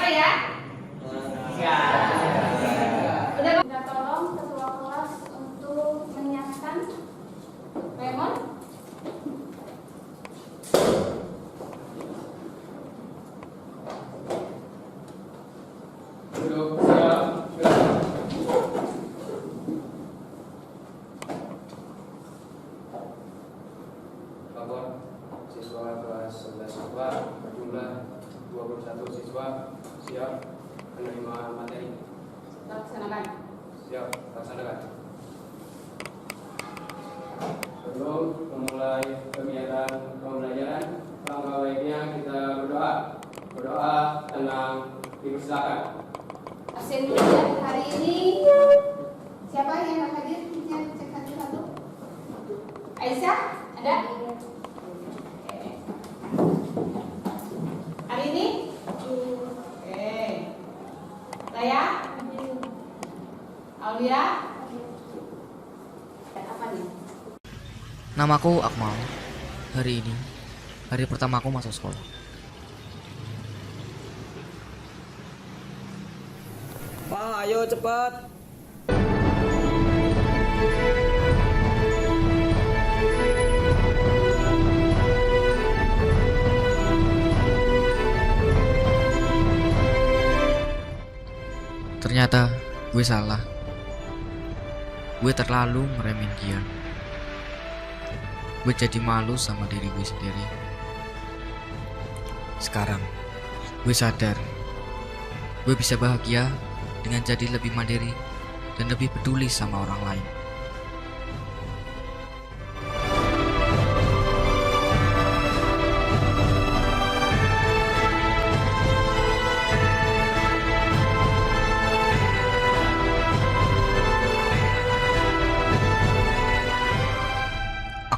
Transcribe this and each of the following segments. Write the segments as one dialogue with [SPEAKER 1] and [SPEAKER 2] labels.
[SPEAKER 1] Siap ya?
[SPEAKER 2] Siap.
[SPEAKER 1] Udah minta tolong ketua kelas untuk menyiapkan lemon.
[SPEAKER 3] Duduk, siap, gerak. Lapor, siswa kelas 11 siswa berjumlah 21 siswa siap menerima materi.
[SPEAKER 1] Laksanakan.
[SPEAKER 3] Siap, laksanakan. Sebelum memulai kegiatan pembelajaran, langkah baiknya kita berdoa. Berdoa tenang, dipersilakan.
[SPEAKER 1] Absen dulu ya. Hari ini siapa yang akan hadir? Cek satu-satu. Aisyah, ada? Oke. Hari ini? Oke. Laya? Aulia? Apa nih?
[SPEAKER 4] Namaku Akmal. Hari ini, hari pertamaku masuk sekolah.
[SPEAKER 2] Pak, ayo cepat.
[SPEAKER 4] Ternyata gue salah. Gue terlalu ngeremehin dia. Gue jadi malu sama diri gue sendiri. Sekarang, gue sadar. Gue bisa bahagia dengan jadi lebih mandiri dan lebih peduli sama orang lain.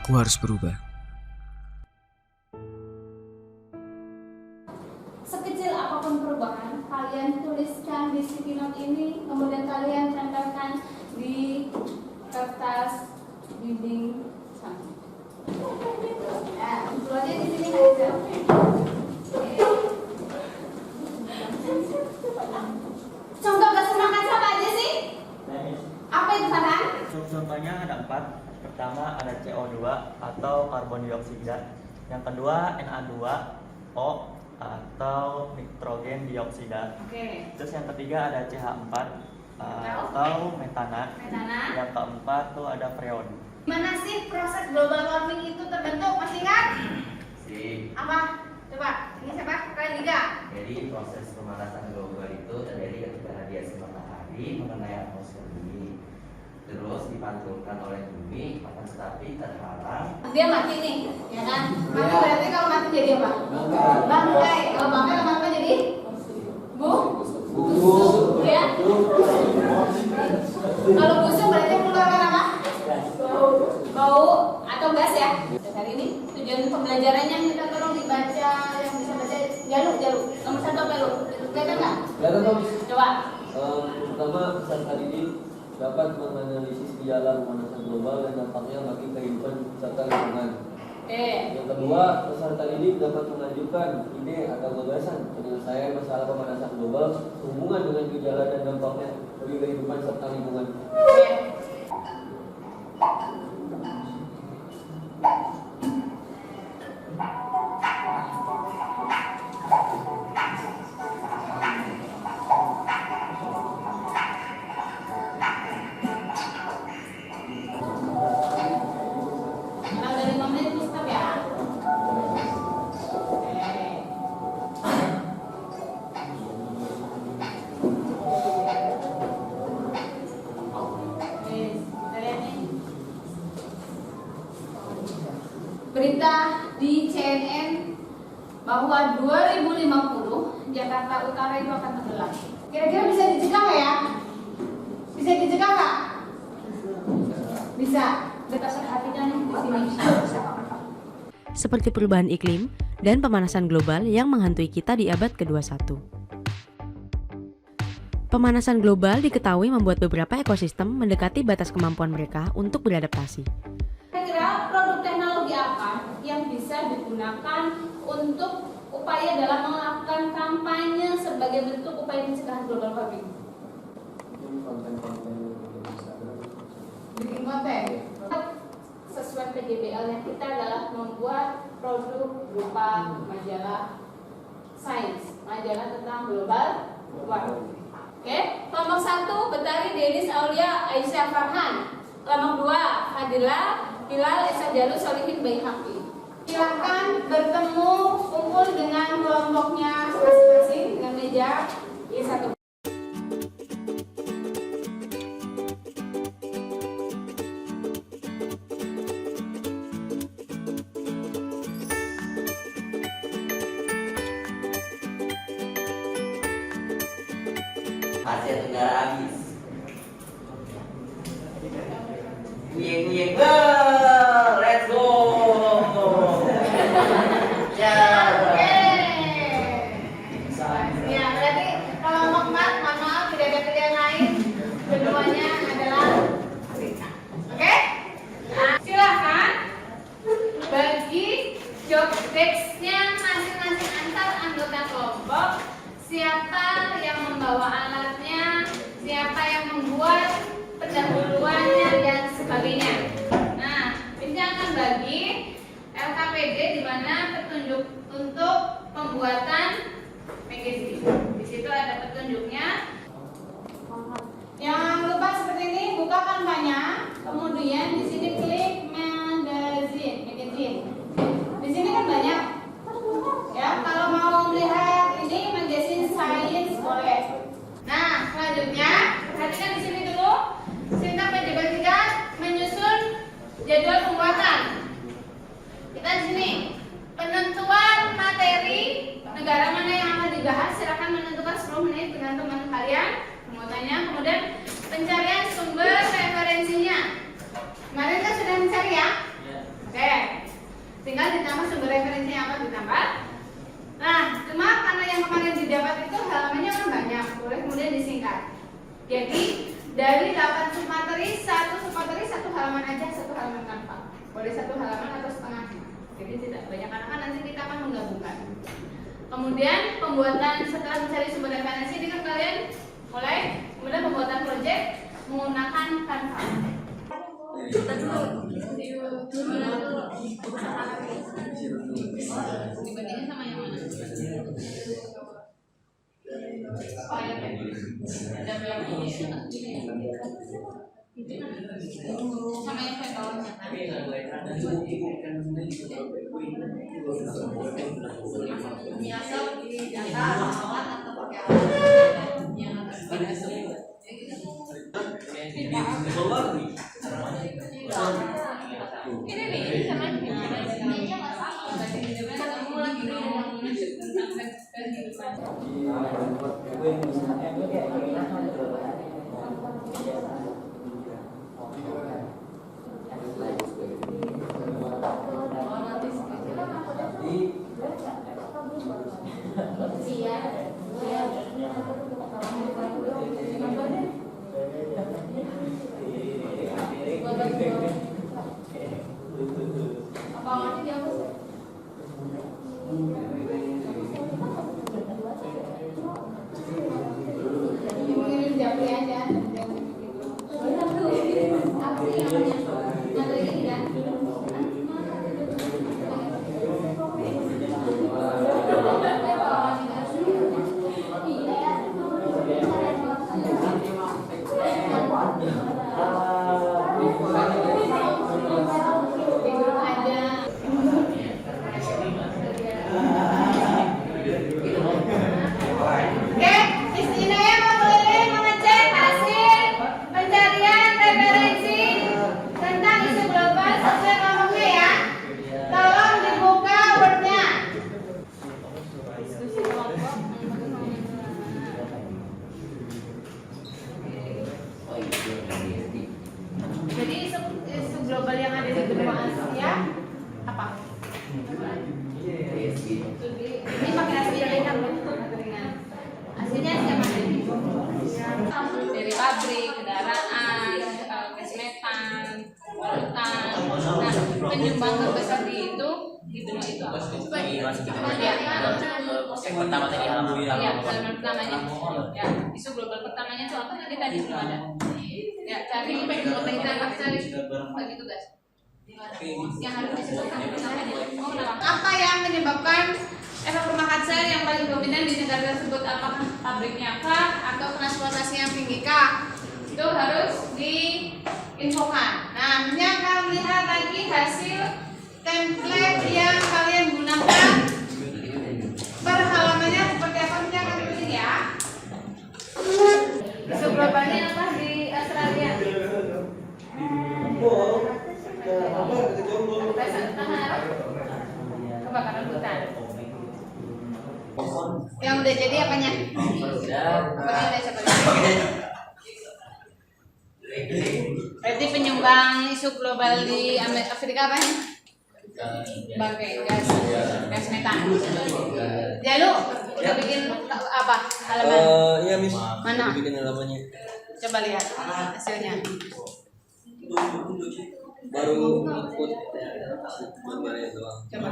[SPEAKER 4] Aku harus berubah.
[SPEAKER 1] Sekecil apapun perubahan, kalian tuliskan di sticky note ini, kemudian kalian tempelkan di kertas dinding sana. Nah, tujuannya di sini aja. Contoh kesenakan apa aja sih? Apa itu Farhan?
[SPEAKER 5] Contohnya ada 4. Pertama ada CO2 atau karbon dioksida. Yang kedua Na2O atau nitrogen dioksida.
[SPEAKER 1] Oke.
[SPEAKER 5] Terus yang ketiga ada CH4 atau metana.
[SPEAKER 1] Metana.
[SPEAKER 5] Yang keempat tuh ada freon.
[SPEAKER 1] Gimana sih proses global warming itu terbentuk? Masih ingat?
[SPEAKER 6] Si.
[SPEAKER 1] Apa? Coba, ini siapa? Kalian tiga.
[SPEAKER 6] Jadi proses pemanasan global itu terjadi ketika radiasi matahari mengenai atmosfer bumi, terus dipantulkan oleh bumi, akan tetapi terhalang.
[SPEAKER 1] Dia mati nih, ya kan? Mati berarti kalau mati jadi apa? Bangkai. Kalau bangkai lama-lama jadi busuk, ya. Kalau busuk berarti mengeluarkan apa? Bau atau gas ya. Hari ini tujuan pembelajarannya kita tolong dibaca, yang bisa baca jaluk. Nomor 1 apa lu? Kelihatan nggak?
[SPEAKER 7] Kelihatan dong.
[SPEAKER 1] Coba.
[SPEAKER 7] Pertama, peserta didik dapat menganalisis gejala pemanasan global dan dampaknya bagi kehidupan serta lingkungan.
[SPEAKER 1] Oke.
[SPEAKER 7] Yang kedua, peserta didik dapat mengajukan ide atau gagasan penyelesaian masalah pemanasan global sehubungan dengan gejala dan dampaknya bagi kehidupan serta lingkungan.
[SPEAKER 1] Oke. Kalau dari 5 menit itu stop ya. Berita di CNN bahwa 2050 Jakarta Utara itu akan tenggelam. Kira-kira bisa dicegah nggak ya? Bisa dicegah nggak? Bisa. Kita perhatikan di sini.
[SPEAKER 8] Seperti perubahan iklim dan pemanasan global yang menghantui kita di abad ke-21. Pemanasan global diketahui membuat beberapa ekosistem mendekati batas kemampuan mereka untuk beradaptasi.
[SPEAKER 1] Kira-kira produk teknologi apa yang bisa digunakan untuk upaya dalam melakukan kampanye sebagai sebagai bentuk upaya pencegahan global warming. Bikin konten sesuai PGBL-nya kita adalah membuat produk berupa majalah sains, majalah tentang global warming. Oke, kelompok 1 Betari Denis Aulia Aisyah Farhan. Kelompok 2 Fadila Hilal Esa Jalu Solihin Baihaqi. Silakan bertemu kumpul dengan kelompoknya masing-masing dengan meja I1.
[SPEAKER 6] Asia Tenggara habis. Kuyeng, let's go. Ya.
[SPEAKER 1] Ya, berarti kelompok 4 mohon maaf tidak ada pilihan lain. Keduanya adalah Afrika. Oke? Nah, silakan bagi job desk-nya masing-masing antar anggota kelompok. Siapa yang membawa alatnya, siapa yang membuat pendahuluannya dan sebagainya. Nah, ini akan bagi LKPD di mana petunjuk untuk pembuatan magazine. Di situ ada petunjuknya. Yang lupa seperti ini, buka kampanye, kemudian di sini klik magazine. Di sini kan banyak. Ya, kalau mau melihat ini magazine sains boleh. Nah, selanjutnya perhatikan di sini dulu. Sintak PJB 3 menyusun jadwal pembuatan. Kita di sini penentuan materi negara mana yang akan dibahas. Silakan menentukan 10 menit dengan teman kalian pembuatannya. Kemudian pencarian sumber referensinya. Kemarin kan sudah mencari ya? Oke. Tinggal ditambah sumber referensinya apa ditambah. Nah, cuma karena yang kemarin didapat itu halamannya kan banyak, boleh kemudian disingkat. Jadi dari 8 submateri, 1 submateri 1 halaman aja, 1 halaman tanpa. Boleh 1 halaman atau setengahnya. Jadi tidak banyak karena kan nanti kita akan menggabungkan. Kemudian pembuatan setelah mencari sumber referensi ini kan kalian mulai. Kemudian pembuatan proyek menggunakan Canva. Dibandingin sama yang mana? Sama yang saya bawahnya kan? Biasa di data alat atau pakai alat yang atas. Ini nih sama ini nggak sama. Kamu lagi ngomong tentang kehidupan. Apa awalnya dihapus ya?
[SPEAKER 6] pertama tadi halaman
[SPEAKER 1] Iya,
[SPEAKER 6] pertama.
[SPEAKER 1] halaman pertamanya. Ya, isu global pertamanya itu apa tadi belum ada. Ya, cari kita cari bagi tugas. Yang harus disebutkan namanya. Oh, kenapa? Apa yang menyebabkan efek rumah kaca yang paling dominan di negara tersebut? Apakah pabriknya kah atau transportasi yang tinggi kah? Itu harus diinfokan. Nah, yang kalian lihat lagi hasil template yang kalian gunakan per halamannya seperti apa punya kalian pilih ya. Isu globalnya apa di Australia? Kebakaran hutan. Yang udah jadi apanya? Apanya udah coba. Berarti penyumbang isu global di Afrika apa ya? Bangkai gas metan. Jalu udah bikin apa halaman?
[SPEAKER 7] Iya Miss.
[SPEAKER 1] Mana?
[SPEAKER 7] Bikin halamannya.
[SPEAKER 1] Coba lihat hasilnya.
[SPEAKER 7] Baru ikut gambarnya doang.
[SPEAKER 1] Coba.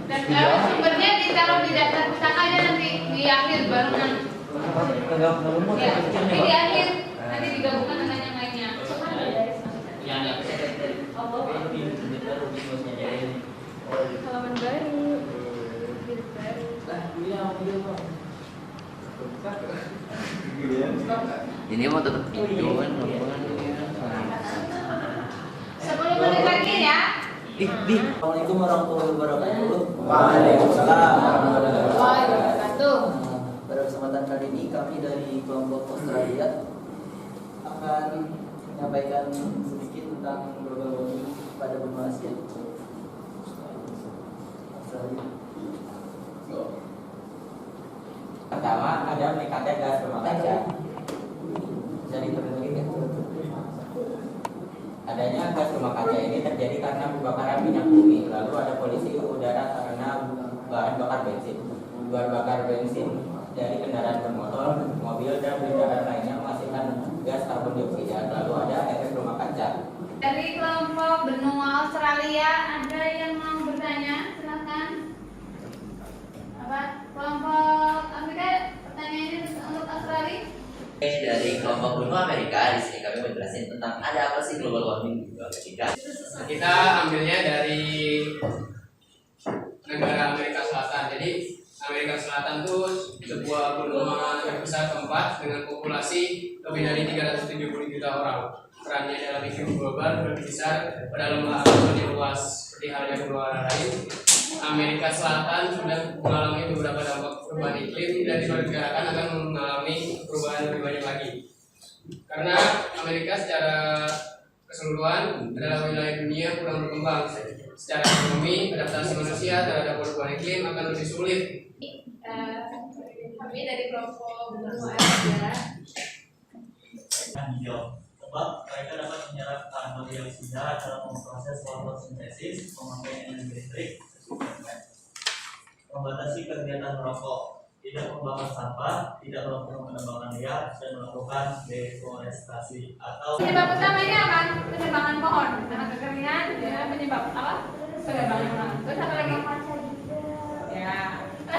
[SPEAKER 1] Dan sumbernya ditaruh di daftar pustaka aja nanti di akhir baru nanti. Ya, tapi di akhir nanti digabungkan dengan yang lainnya. Halaman baru.
[SPEAKER 6] Ini mau tetap video kan?
[SPEAKER 1] 10 menit lagi ya.
[SPEAKER 7] Assalamualaikum warahmatullahi wabarakatuh. Waalaikumsalam warahmatullahi
[SPEAKER 1] Wabarakatuh.
[SPEAKER 9] Pada kesempatan kali ini kami dari kelompok Australia akan menyampaikan sedikit tentang global warming pada benua Asia. Australia.
[SPEAKER 6] Pertama ada meningkatnya gas rumah kaca.
[SPEAKER 9] Jadi terbagi
[SPEAKER 6] Adanya gas rumah kaca ini terjadi karena pembakaran minyak bumi. Lalu ada polusi udara karena bahan bakar bensin. Bahan bakar bensin dari kendaraan bermotor, mobil, dan kendaraan lainnya menghasilkan gas karbon dioksida. Lalu ada efek rumah kaca.
[SPEAKER 1] Dari kelompok benua Australia ada yang mau bertanya? Silakan. Apa? Kelompok Amerika pertanyaannya untuk Australia?
[SPEAKER 6] Dari kelompok benua Amerika, di sini kami menjelaskan tentang ada apa sih global warming di Amerika.
[SPEAKER 3] Kita ambilnya dari negara Amerika Selatan. Jadi Amerika Selatan itu sebuah benua yang besar keempat dengan populasi lebih dari 370 juta orang. Perannya dalam iklim global lebih besar pada lembah Amazon yang luas. Seperti halnya benua lain, Amerika Selatan sudah mengalami beberapa dampak perubahan iklim dan diperkirakan akan mengalami perubahan lebih banyak lagi. Karena Amerika secara keseluruhan adalah wilayah dunia kurang berkembang. Secara ekonomi, adaptasi manusia terhadap perubahan iklim akan lebih sulit.
[SPEAKER 1] Kami dari kelompok benua Asia.
[SPEAKER 5] hijau. Sebab mereka dapat menyerap karbon dioksida dalam memproses fotosintesis memakai energi listrik sesuai. Membatasi kegiatan merokok, tidak membakar sampah, tidak melakukan penebangan liar, dan melakukan deforestasi atau
[SPEAKER 1] Penyebab utamanya apa? Penebangan pohon. Karena kekeringan, ya, penyebab apa? Penebangan pohon. Terus apa lagi? Ya.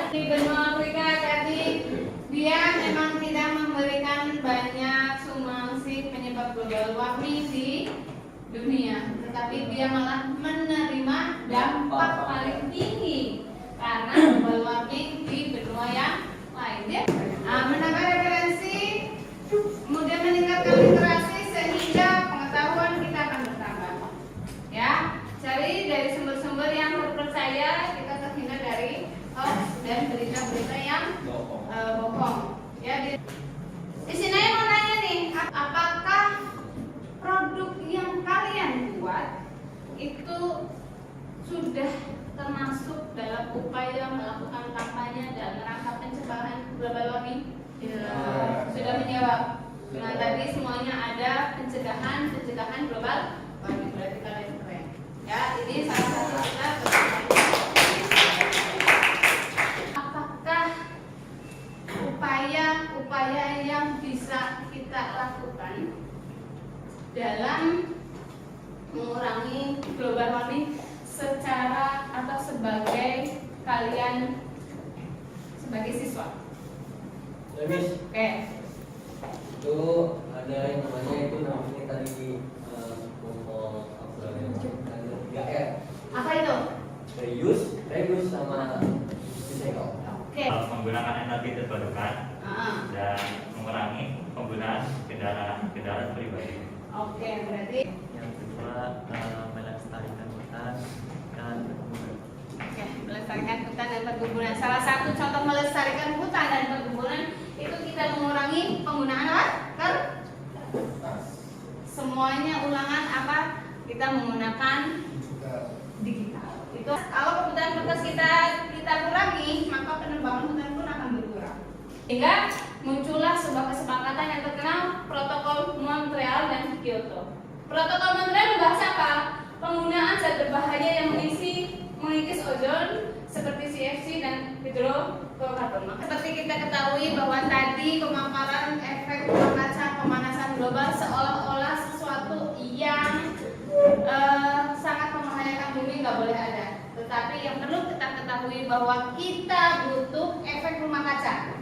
[SPEAKER 1] Di benua Afrika tadi dia memang tidak memberikan banyak sumbangsi penyebab global warming di dunia, tetapi dia malah menerima dampak paling tinggi karena global warming di benua yang lain. Ya. Menambah referensi, kemudian meningkatkan literasi sehingga pengetahuan kita akan bertambah. Ya, cari dari sumber-sumber yang terpercaya, kita terhindar dari hoax dan berita-berita yang bohong. Ya, di sini saya mau nanya nih, apakah produk yang kalian buat itu sudah termasuk dalam upaya melakukan kampanye dalam rangka pencegahan global warming? Sudah menjawab. Nah, tadi semuanya ada pencegahan global warming, berarti kalian keren. Ya, ini salah satu kita. Apakah upaya yang bisa kita lakukan dalam mengurangi global warming secara atau sebagai kalian sebagai siswa?
[SPEAKER 7] Miss,
[SPEAKER 1] Oke.
[SPEAKER 7] itu ada yang namanya tadi kelompok apa namanya 3R.
[SPEAKER 1] Apa itu?
[SPEAKER 7] Reuse sama recycle.
[SPEAKER 1] Oke.
[SPEAKER 5] Menggunakan energi terbarukan dan mengurangi penggunaan kendaraan pribadi.
[SPEAKER 1] Oke, berarti
[SPEAKER 5] Yang kedua, melestarikan hutan dan
[SPEAKER 1] oke, melestarikan hutan dan perkebunan. Salah satu contoh melestarikan hutan dan perkebunan itu kita mengurangi penggunaan apa? Semuanya ulangan apa? Kita menggunakan digital. Itu kalau kebutuhan kertas kita kurangi, maka penebangan hutan pun akan berkurang. Sehingga muncullah sebuah kesepakatan yang terkenal Protokol Montreal dan Kyoto. Protokol Montreal membahas apa? Penggunaan zat berbahaya yang mengikis ozon seperti CFC dan hidrokarbon. Seperti kita ketahui bahwa tadi pemaparan efek rumah kaca pemanasan global seolah-olah sesuatu yang sangat membahayakan bumi, nggak boleh ada. Tetapi yang perlu kita ketahui bahwa kita butuh efek rumah kaca.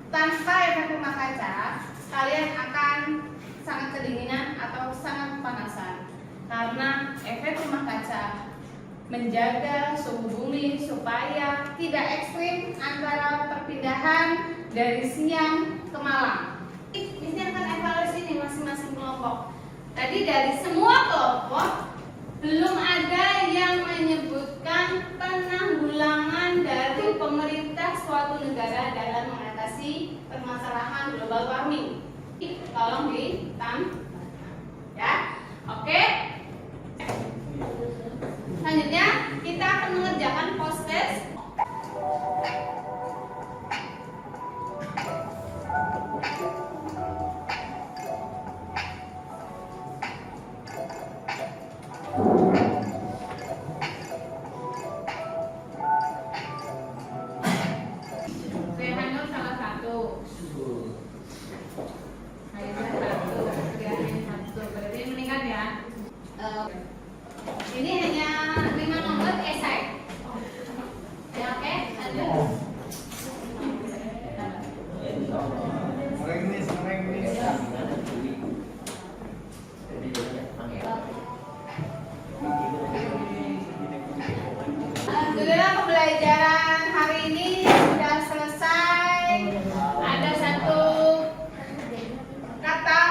[SPEAKER 1] Tanpa efek rumah kaca, kalian akan sangat kedinginan atau sangat kepanasan. Karena efek rumah kaca menjaga suhu bumi supaya tidak ekstrim antara perpindahan dari siang ke malam. Ini akan evaluasi nih masing-masing kelompok. Tadi dari semua kelompok belum ada yang menyebutkan penanggulangan dari pemerintah suatu negara dalam mengatasi permasalahan global warming. Tolong ditambahkan, ya. Oke. Selanjutnya kita akan mengerjakan post test. Rehanul salah satu. Berarti meningkat ya. Ini hanya 5 nomor esai. Ya, oke, lanjut. Alhamdulillah pembelajaran hari ini sudah selesai. Ada satu kata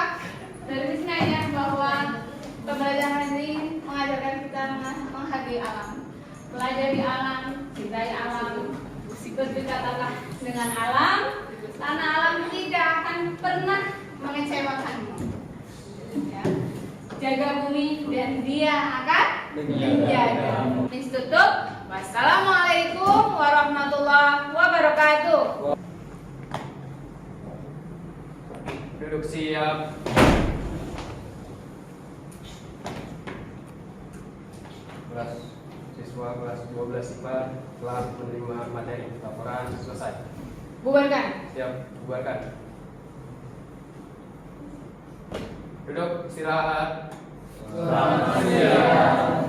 [SPEAKER 1] dari sini ya bahwa pembelajaran ini mengajarkan kita menghargai alam, pelajari alam, cintai alam, berdekatlah dengan alam, karena alam tidak akan pernah mengecewakanmu. Ya. Jaga bumi dan dia akan menjaga. Tutup. Wassalamualaikum warahmatullahi wabarakatuh.
[SPEAKER 3] Duduk siap. Kelas siswa kelas 12 IPA telah menerima materi. Laporan selesai.
[SPEAKER 1] Bubarkan.
[SPEAKER 3] Siap, bubarkan. Duduk, istirahat.
[SPEAKER 7] Selamat siang.